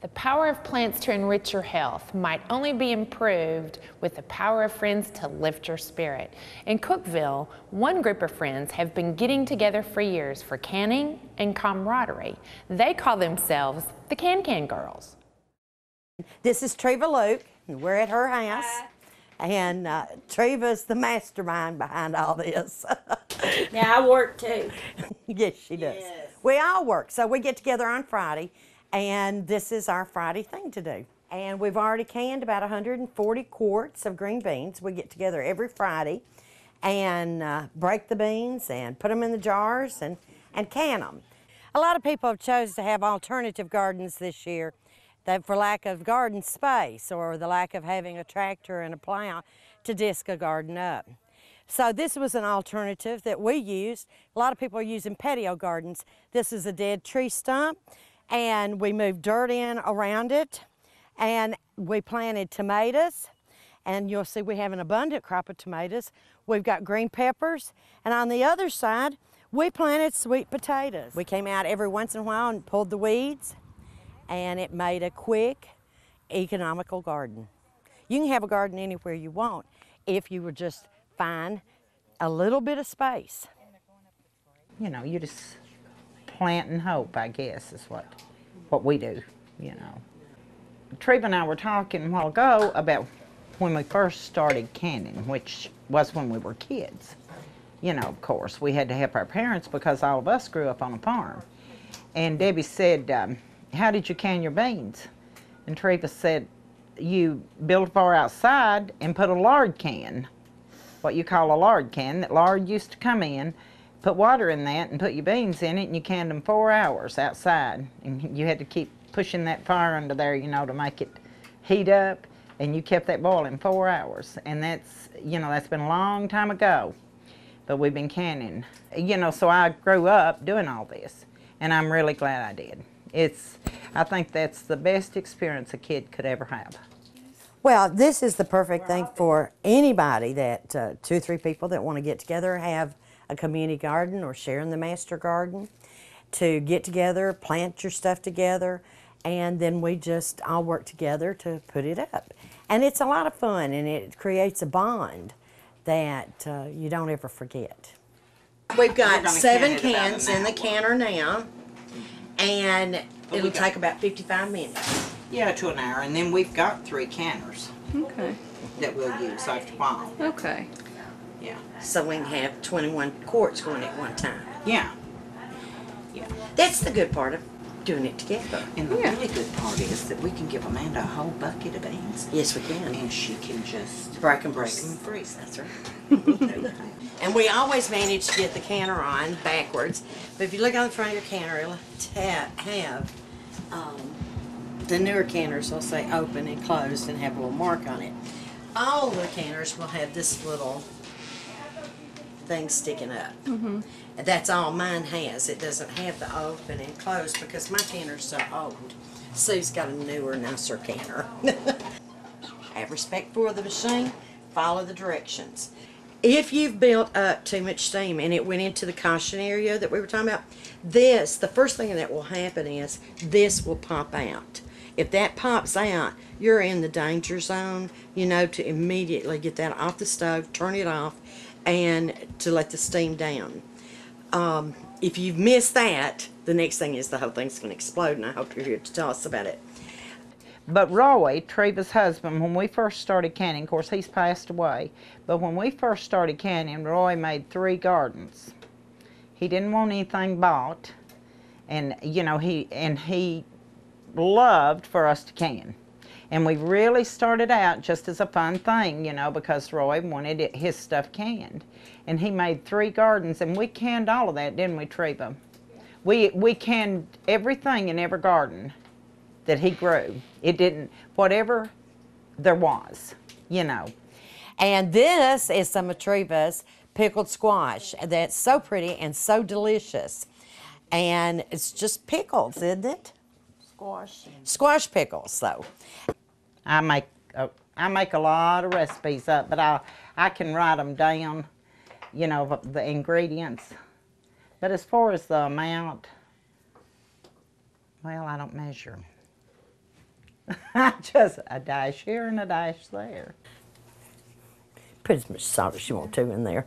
The power of plants to enrich your health might only be improved with the power of friends to lift your spirit. In Cookeville, one group of friends have been getting together for years for canning and camaraderie. They call themselves the Can Girls. This is Treva Luke, and we're at her house. Hi. And Treva's the mastermind behind all this. Now I work too. Yes, she does. Yes. We all work, so we get together on Friday, and this is our Friday thing to do. And we've already canned about 140 quarts of green beans. We get together every Friday and break the beans and put them in the jars and can them. A lot of people have chosen to have alternative gardens this year, that for lack of garden space or the lack of having a tractor and a plow to disc a garden up. So this was an alternative that we used. A lot of people are using patio gardens. This is a dead tree stump, and we moved dirt in around it, and we planted tomatoes, and you'll see we have an abundant crop of tomatoes. We've got green peppers, and on the other side, we planted sweet potatoes. We came out every once in a while and pulled the weeds, and it made a quick, economical garden. You can have a garden anywhere you want if you would just find a little bit of space. You know, you just plant and hope, I guess, is what we do, you know. Treva and I were talking a while ago about when we first started canning, which was when we were kids. You know, of course, we had to help our parents because all of us grew up on a farm. And Debbie said, how did you can your beans? And Treva said, you built a fire outside and put a lard can, what you call a lard can, that lard used to come in, put water in that and put your beans in it, and you canned them 4 hours outside. And you had to keep pushing that fire under there, you know, to make it heat up, and you kept that boiling 4 hours. And that's, you know, that's been a long time ago, but we've been canning. You know, so I grew up doing all this, and I'm really glad I did. I think that's the best experience a kid could ever have. Well, this is the perfect thing for anybody that, 2 or 3 people that want to get together, have a community garden or share in the master garden, to get together, plant your stuff together, and then we just all work together to put it up. And it's a lot of fun, and it creates a bond that you don't ever forget. We've got 7 cans in the canner now, and it'll take about 55 minutes. Yeah, to an hour, and then we've got 3 canners. Okay. That we'll use after a while. Okay. Yeah. So we can have 21 quarts going at one time. Yeah. Yeah. That's the good part of doing it together. And the really good part is that we can give Amanda a whole bucket of beans. Yes, we can. And she can just break them and freeze. That's right. And we always manage to get the canner on backwards. But if you look on the front of your canner, it'll have the newer canners will say open and closed and have a little mark on it. All the canners will have this little thing sticking up. And that's all mine has. It doesn't have the open and closed because my canner's so old. Sue's got a newer, nicer canner. Have respect for the machine, follow the directions. If you've built up too much steam and it went into the caution area that we were talking about, the first thing that will happen is this will pop out. If that pops out, you're in the danger zone, you know, to immediately get that off the stove, turn it off, and to let the steam down. If you've missed that, the next thing is the whole thing's going to explode, and I hope you're here to tell us about it. But Roy, Treva's husband, when we first started canning, of course he's passed away, but when we first started canning, Roy made 3 gardens. He didn't want anything bought, and you know, he loved for us to can. And we really started out just as a fun thing, you know, because Roy wanted his stuff canned. And he made 3 gardens, and we canned all of that, didn't we, Treva? We canned everything in every garden that he grew. It didn't, whatever there was, you know. And this is some of Treva's pickled squash that's so pretty and so delicious. And it's just pickles, isn't it? Squash pickles, though. I make a lot of recipes up, but I can write them down, you know, the ingredients. But as far as the amount, well, I don't measure. Just a dash here and a dash there. Put as much salt as you want to in there.